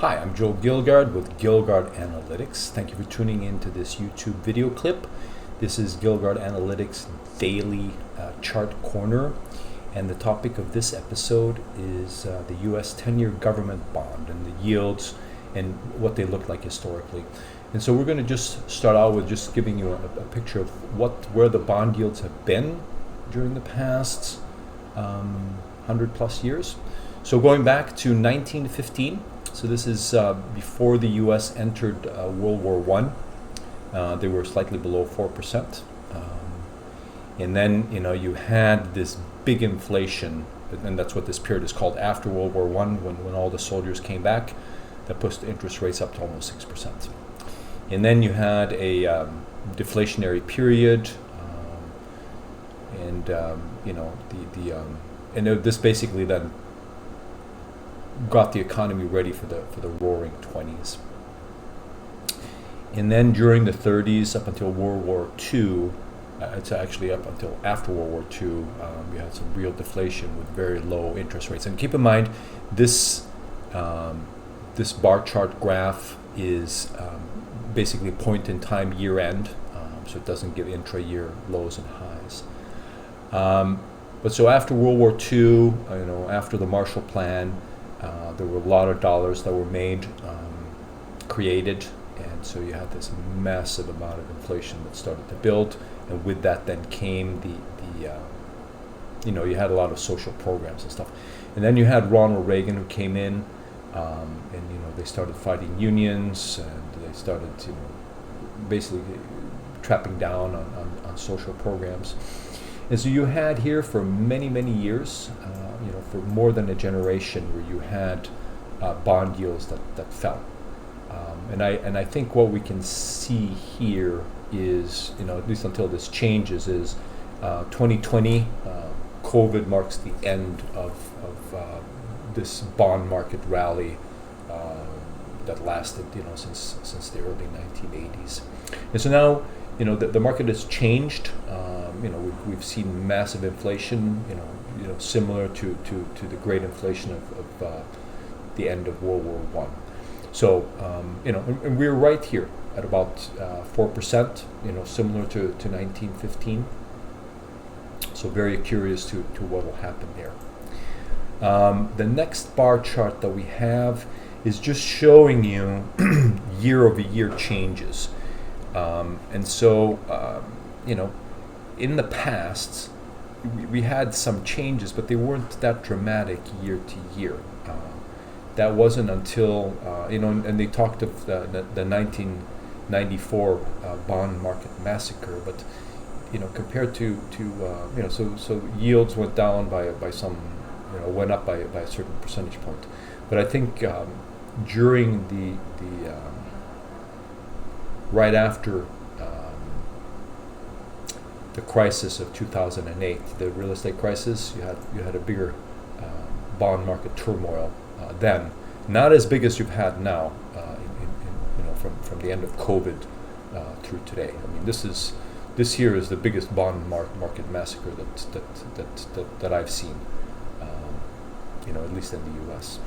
Hi, I'm Joe Gillgard with Gillgard Analytics. Thank you for tuning in to this YouTube video clip. This is Gillgard Analytics Daily Chart Corner, and the topic of this episode is the U.S. 10-year government bond and the yields and what they look like historically. And so we're going to just start out with just giving you a picture of where the bond yields have been during the past 100 plus years. So going back to 1915. So this is before the U.S. entered World War I. They were slightly below 4%. And then, you had this big inflation, and that's what this period is called, after World War I, when all the soldiers came back, that pushed the interest rates up to almost 6%. And then you had a deflationary period, and this basically then got the economy ready for the roaring 20s. And then during the 30s up until World War II, it's actually up until after World War II, you had some real deflation with very low interest rates. And keep in mind, this bar chart graph is basically point in time year end, so it doesn't give intra-year lows and highs. But so after World War II, after the Marshall Plan, there were a lot of dollars that were made, created, and so you had this massive amount of inflation that started to build, and with that then came you had a lot of social programs and stuff. And then you had Ronald Reagan, who came in, and they started fighting unions, and they started basically trapping down on social programs. And so you had here for many, many years, for more than a generation, where you had bond yields that fell. And I think what we can see here is, at least until this changes, is 2020, COVID marks the end of this bond market rally that lasted, since the early 1980s. And so now, the market has changed. We've seen massive inflation, similar to the great inflation of the end of World War I. So, and we're right here at about 4%, similar to 1915. So very curious to what will happen there. The next bar chart that we have is just showing you year-over-year changes. And so, in the past, we had some changes, but they weren't that dramatic year to year. That wasn't until, and they talked of the 1994 bond market massacre, but, compared to so yields went down by some, went up by a certain percentage point. But I think during the right after the crisis of 2008, the real estate crisis, you had a bigger bond market turmoil then, not as big as you've had now, from the end of COVID through today. I mean, this here is the biggest bond market massacre that I've seen, at least in the U.S.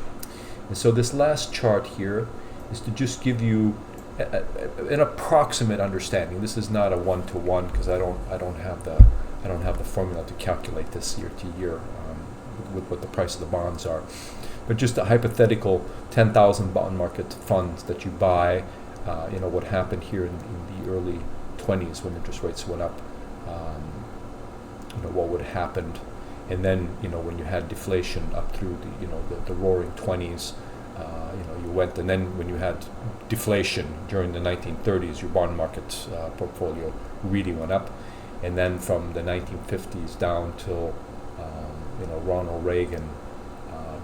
And so this last chart here is to just give you an approximate understanding. This is not a one-to-one, because I don't have the formula to calculate this year to year with what the price of the bonds are. But just a hypothetical 10,000 bond market funds that you buy, what happened here in the early 20s when interest rates went up, what would have happened. And then, when you had deflation up through the roaring 20s, you went, and then when you had deflation during the 1930s, your bond market portfolio really went up. And then from the 1950s down till, Ronald Reagan,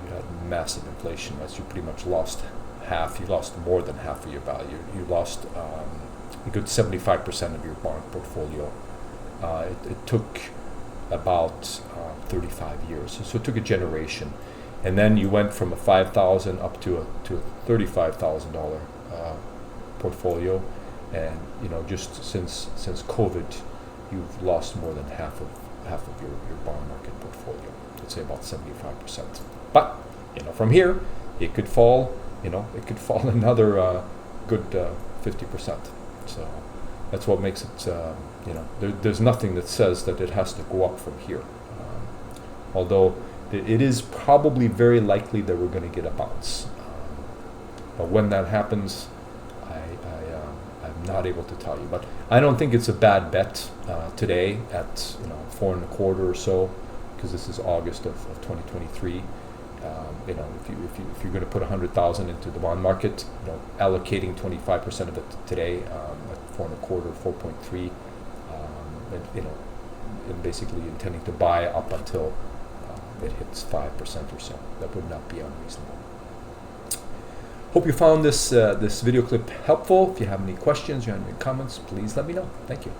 you had massive inflation, right? So you pretty much lost half. You lost more than half of your value. You lost a good 75% of your bond portfolio. It took about 35 years. So it took a generation. And then you went from a $5,000 up to a $35,000 portfolio, and just since COVID, you've lost more than half of your bond market portfolio. I'd say about 75%. But from here, it could fall it could fall another good 50%. So that's what makes it, there's nothing that says that it has to go up from here. Although it is probably very likely that we're going to get a bounce. But when that happens, I'm not able to tell you. But I don't think it's a bad bet today at 4.25 or so, because this is August of 2023. If you're going to put 100,000 into the bond market, allocating 25% of it today at 4.25, 4.3, and basically intending to buy up until it hits 5% or so. That would not be unreasonable. Hope you found this video clip helpful. If you have any questions, you have any comments, please let me know. Thank you.